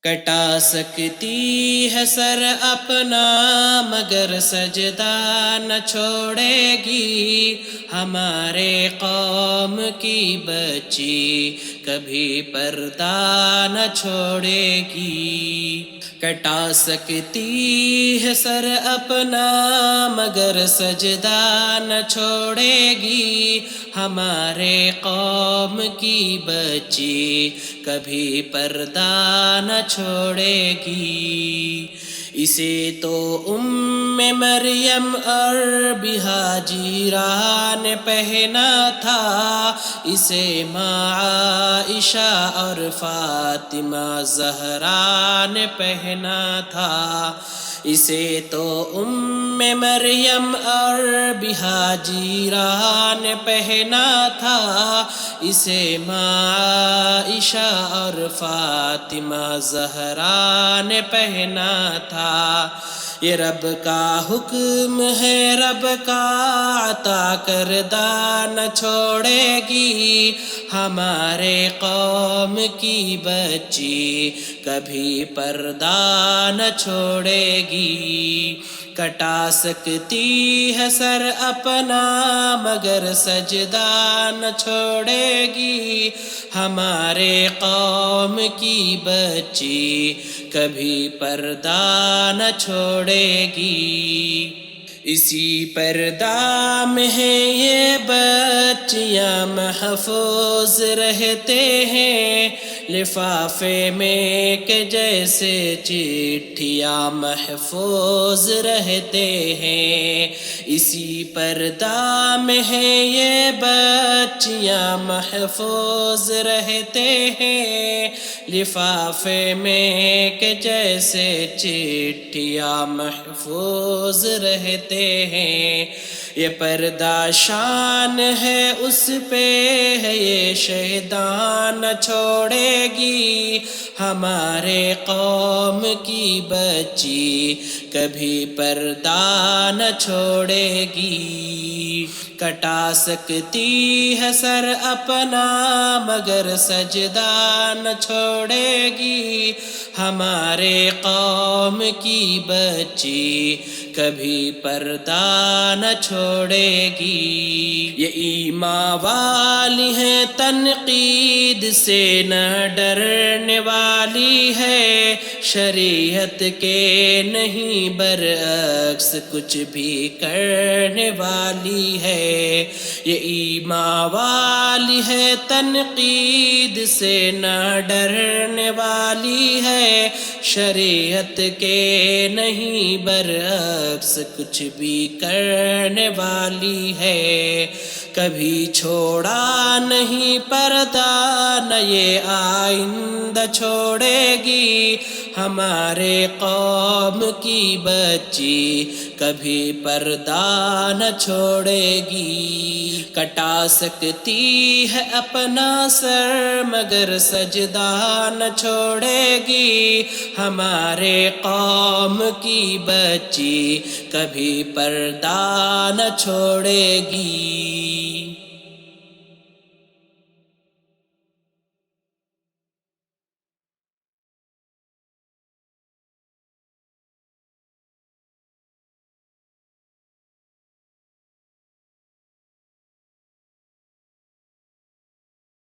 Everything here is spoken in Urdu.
کٹا سکتی ہے سر اپنا مگر سجدہ نہ چھوڑے گی، ہمارے قوم کی بچی کبھی پردہ نہ چھوڑے گی۔ کٹا سکتی ہے سر اپنا مگر سجدہ نہ چھوڑے گی، ہمارے قوم کی بچی کبھی پردہ نہ چھوڑے گی۔ اسے تو مریم اور حاجرہ نے پہنا تھا، اسے عائشہ اور فاطمہ زہرا نے پہنا تھا، اسے تو مریم اور حاجرہ نے پہنا تھا، اسے عائشہ اور فاطمہ زہرا نے پہنا تھا۔ یہ رب کا حکم ہے، رب کا عطا کردہ نہ چھوڑے گی، ہمارے قوم کی بچی کبھی پردہ نہ چھوڑے گی۔ کٹا سکتی ہے سر اپنا مگر سجدہ نہ چھوڑے گی، ہمارے قوم کی بچی کبھی پردہ نہ چھوڑے گی۔ اسی پردہ میں ہے یہ بچیاں محفوظ رہتے ہیں، لفافے میں کہ جیسے چٹھیاں محفوظ رہتے ہیں۔ اسی پردہ میں ہے یہ بچیاں محفوظ رہتے ہیں، لفافے میں کہ جیسے چٹھیاں محفوظ رہتے ہیں۔ یہ پردہ شان ہے اس پہ ہے یہ شیطان نہ چھوڑے گی، ہمارے قوم کی بچی کبھی پردہ نہ چھوڑے گی۔ کٹا سکتی ہے سر اپنا مگر سجدہ نہ چھوڑے گی، ہمارے قوم کی بچی کبھی پردہ نہ چھوڑے گی۔ یہ ایمان والی ہے، تنقید سے نہ ڈرنے والی ہے، شریعت کے نہیں برعکس کچھ بھی کرنے والی ہے۔ یہ ایمان والی ہے، تنقید سے نہ ڈرنے والی ہے، شریعت کے نہیں برعکس کچھ بھی کرنے والی ہے۔ کبھی چھوڑا نہیں پردہ نہ یہ آئندہ چھوڑے گی، ہمارے قوم کی بچی کبھی پردہ نہ چھوڑے گی۔ کٹا سکتی ہے اپنا سر مگر سجدہ نہ چھوڑے گی، ہمارے قوم کی بچی کبھی پردہ نہ چھوڑے گی۔